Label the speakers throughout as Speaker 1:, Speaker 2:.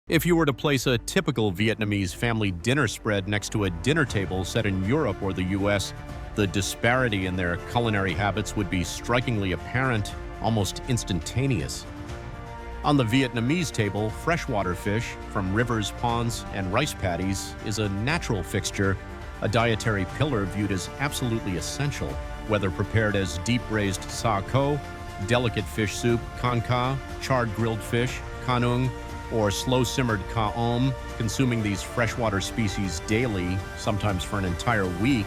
Speaker 1: If you were to place a typical Vietnamese family dinner spread next to a dinner table set in Europe or the US, the disparity in their culinary habits would be strikingly apparent, almost instantaneous. On the Vietnamese table, freshwater fish from rivers, ponds, and rice paddies is a natural fixture, a dietary pillar viewed as absolutely essential, whether prepared as deep-braised sa co, delicate fish soup, con ca, charred grilled fish, kanung, or slow-simmered ka om. Consuming these freshwater species daily, sometimes for an entire week,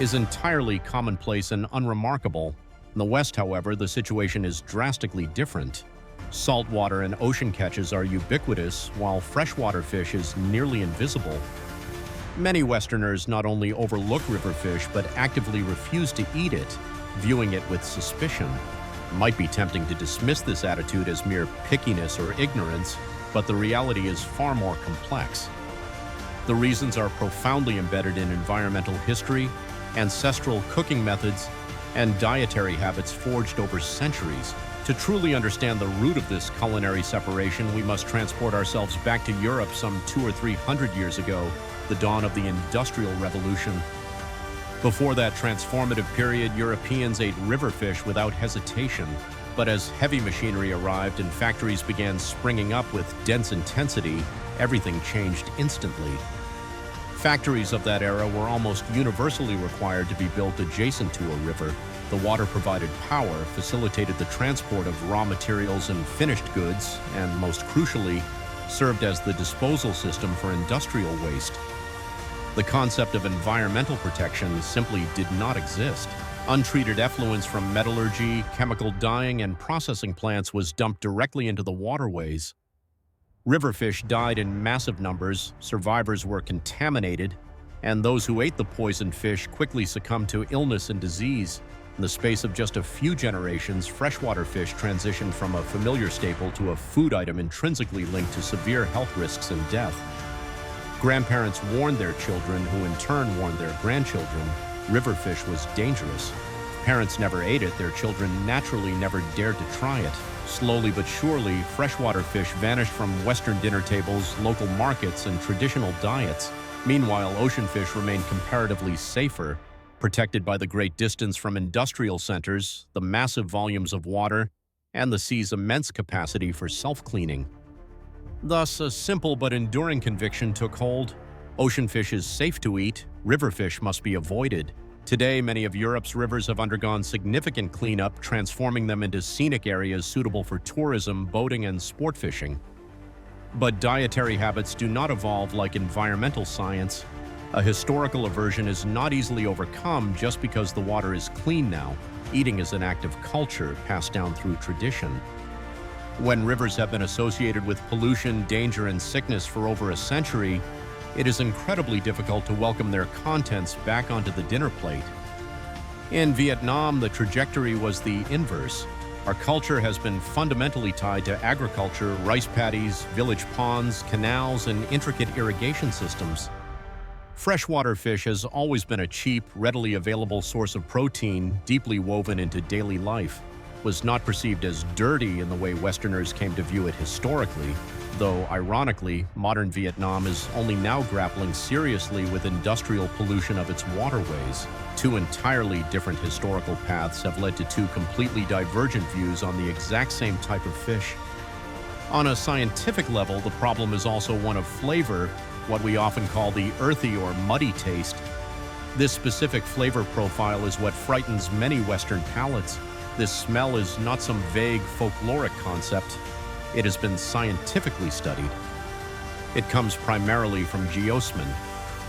Speaker 1: is entirely commonplace and unremarkable. In the West, however, the situation is drastically different. Saltwater and ocean catches are ubiquitous, while freshwater fish is nearly invisible. Many Westerners not only overlook river fish, but actively refuse to eat it, viewing it with suspicion. It might be tempting to dismiss this attitude as mere pickiness or ignorance, but the reality is far more complex. The reasons are profoundly embedded in environmental history, ancestral cooking methods, and dietary habits forged over centuries. To truly understand the root of this culinary separation, we must transport ourselves back to Europe some 200 or 300 years ago, the dawn of the Industrial Revolution. Before that transformative period, Europeans ate river fish without hesitation. But as heavy machinery arrived and factories began springing up with dense intensity, everything changed instantly. Factories of that era were almost universally required to be built adjacent to a river. The water provided power, facilitated the transport of raw materials and finished goods, and most crucially, served as the disposal system for industrial waste. The concept of environmental protection simply did not exist. Untreated effluents from metallurgy, chemical dyeing, and processing plants was dumped directly into the waterways. River fish died in massive numbers, survivors were contaminated, and those who ate the poisoned fish quickly succumbed to illness and disease. In the space of just a few generations, freshwater fish transitioned from a familiar staple to a food item intrinsically linked to severe health risks and death. Grandparents warned their children, who in turn warned their grandchildren, river fish was dangerous. If parents never ate it, their children naturally never dared to try it. Slowly but surely, freshwater fish vanished from Western dinner tables, local markets, and traditional diets. Meanwhile, ocean fish remained comparatively safer, protected by the great distance from industrial centers, the massive volumes of water, and the sea's immense capacity for self-cleaning. Thus, a simple but enduring conviction took hold. Ocean fish is safe to eat, river fish must be avoided. Today, many of Europe's rivers have undergone significant cleanup, transforming them into scenic areas suitable for tourism, boating, and sport fishing. But dietary habits do not evolve like environmental science. A historical aversion is not easily overcome just because the water is clean now. Eating is an act of culture passed down through tradition. When rivers have been associated with pollution, danger, and sickness for over a century, it is incredibly difficult to welcome their contents back onto the dinner plate. In Vietnam, the trajectory was the inverse. Our culture has been fundamentally tied to agriculture, rice paddies, village ponds, canals, and intricate irrigation systems. Freshwater fish has always been a cheap, readily available source of protein, deeply woven into daily life. It was not perceived as dirty in the way Westerners came to view it historically, though, ironically, modern Vietnam is only now grappling seriously with industrial pollution of its waterways. Two entirely different historical paths have led to two completely divergent views on the exact same type of fish. On a scientific level, the problem is also one of flavor, what we often call the earthy or muddy taste. This specific flavor profile is what frightens many Western palates. This smell is not some vague folkloric concept. It has been scientifically studied. It comes primarily from geosmin,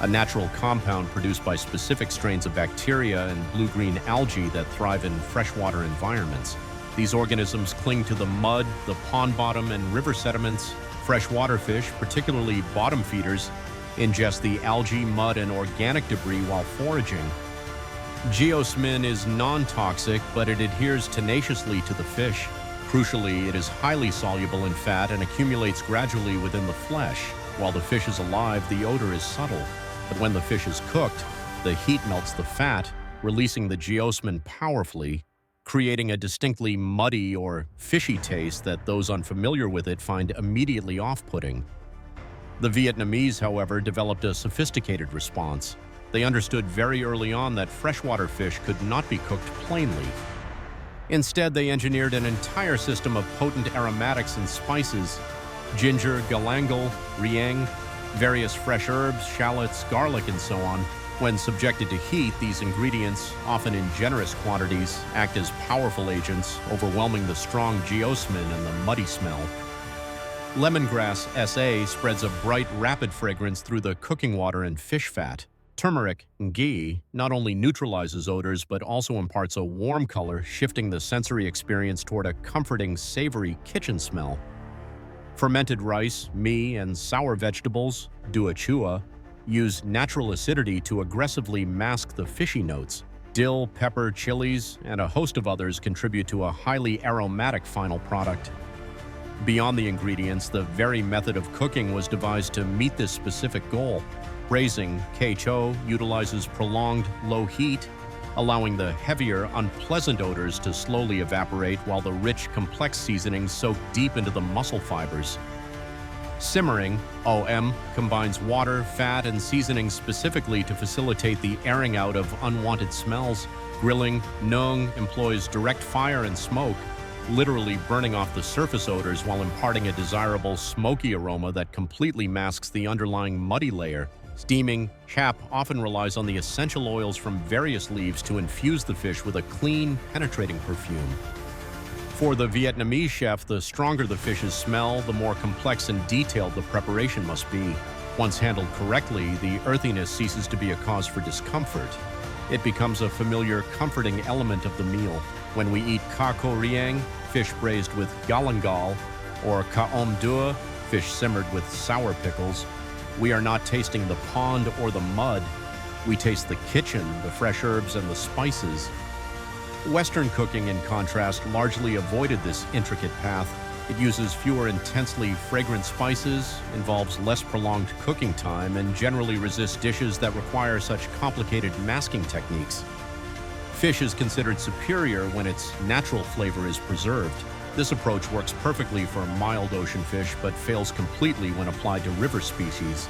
Speaker 1: a natural compound produced by specific strains of bacteria and blue-green algae that thrive in freshwater environments. These organisms cling to the mud, the pond bottom, and river sediments. Freshwater fish, particularly bottom feeders, ingest the algae, mud, and organic debris while foraging. Geosmin is non-toxic, but it adheres tenaciously to the fish. Crucially, it is highly soluble in fat and accumulates gradually within the flesh. While the fish is alive, the odor is subtle. But when the fish is cooked, the heat melts the fat, releasing the geosmin powerfully, creating a distinctly muddy or fishy taste that those unfamiliar with it find immediately off-putting. The Vietnamese, however, developed a sophisticated response. They understood very early on that freshwater fish could not be cooked plainly. Instead, they engineered an entire system of potent aromatics and spices: ginger, galangal, rieng, various fresh herbs, shallots, garlic, and so on. When subjected to heat, these ingredients, often in generous quantities, act as powerful agents, overwhelming the strong geosmin and the muddy smell. Lemongrass SA spreads a bright, rapid fragrance through the cooking water and fish fat. Turmeric, ghee, not only neutralizes odors but also imparts a warm color, shifting the sensory experience toward a comforting, savory kitchen smell. Fermented rice, mee, and sour vegetables, dua chua, use natural acidity to aggressively mask the fishy notes. Dill, pepper, chilies, and a host of others contribute to a highly aromatic final product. Beyond the ingredients, the very method of cooking was devised to meet this specific goal. Braising, Cho, utilizes prolonged, low heat, allowing the heavier, unpleasant odors to slowly evaporate while the rich, complex seasonings soak deep into the muscle fibers. Simmering, OM, combines water, fat, and seasonings specifically to facilitate the airing out of unwanted smells. Grilling, Nung, employs direct fire and smoke, literally burning off the surface odors while imparting a desirable smoky aroma that completely masks the underlying muddy layer. Steaming, Chap often relies on the essential oils from various leaves to infuse the fish with a clean, penetrating perfume. For the Vietnamese chef, the stronger the fish's smell, the more complex and detailed the preparation must be. Once handled correctly, the earthiness ceases to be a cause for discomfort. It becomes a familiar, comforting element of the meal. When we eat ca co rieng, fish braised with galangal, or ca om dua, fish simmered with sour pickles, we are not tasting the pond or the mud. We taste the kitchen, the fresh herbs, and the spices. Western cooking, in contrast, largely avoided this intricate path. It uses fewer intensely fragrant spices, involves less prolonged cooking time, and generally resists dishes that require such complicated masking techniques. Fish is considered superior when its natural flavor is preserved. This approach works perfectly for mild ocean fish, but fails completely when applied to river species.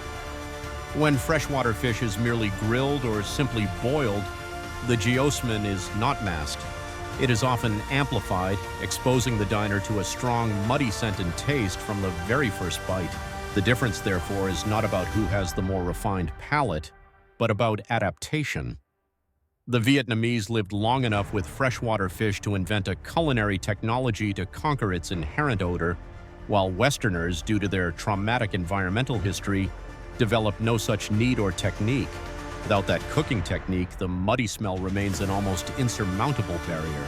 Speaker 1: When freshwater fish is merely grilled or simply boiled, the geosmin is not masked. It is often amplified, exposing the diner to a strong, muddy scent and taste from the very first bite. The difference, therefore, is not about who has the more refined palate, but about adaptation. The Vietnamese lived long enough with freshwater fish to invent a culinary technology to conquer its inherent odor, while Westerners, due to their traumatic environmental history, developed no such need or technique. Without that cooking technique, the muddy smell remains an almost insurmountable barrier.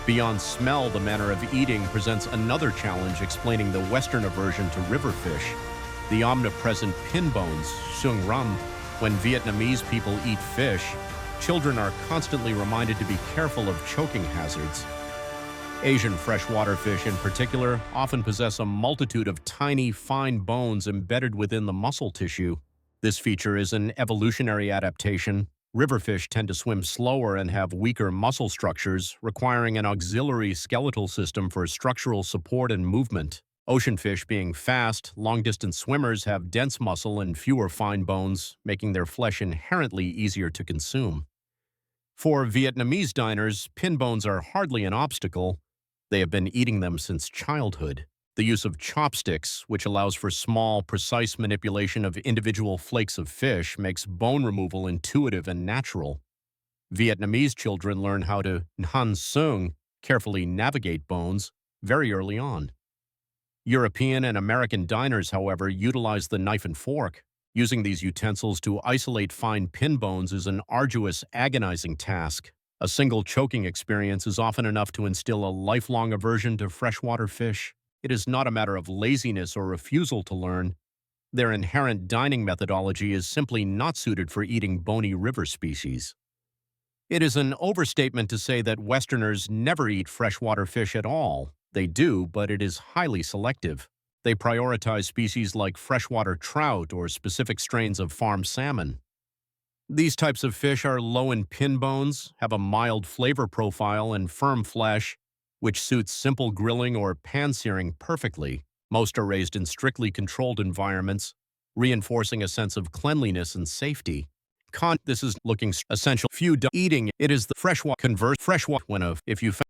Speaker 1: Beyond smell, the manner of eating presents another challenge explaining the Western aversion to river fish. The omnipresent pin bones, sung ram. When Vietnamese people eat fish, children are constantly reminded to be careful of choking hazards. Asian freshwater fish, in particular, often possess a multitude of tiny, fine bones embedded within the muscle tissue. This feature is an evolutionary adaptation. River fish tend to swim slower and have weaker muscle structures, requiring an auxiliary skeletal system for structural support and movement. Ocean fish, being fast, long-distance swimmers, have dense muscle and fewer fine bones, making their flesh inherently easier to consume. For Vietnamese diners, pin bones are hardly an obstacle. They have been eating them since childhood. The use of chopsticks, which allows for small, precise manipulation of individual flakes of fish, makes bone removal intuitive and natural. Vietnamese children learn how to nhan sung, carefully navigate bones, very early on. European and American diners, however, utilize the knife and fork. Using these utensils to isolate fine pin bones is an arduous, agonizing task. A single choking experience is often enough to instill a lifelong aversion to freshwater fish. It is not a matter of laziness or refusal to learn. Their inherent dining methodology is simply not suited for eating bony river species. It is an overstatement to say that Westerners never eat freshwater fish at all. They do, but it is highly selective. They prioritize species like freshwater trout or specific strains of farm salmon. These types of fish are low in pin bones, have a mild flavor profile and firm flesh, which suits simple grilling or pan-searing perfectly. Most are raised in strictly controlled environments, reinforcing a sense of cleanliness and safety. This is looking essential. Few eating it is the freshwater convert freshwater when of if you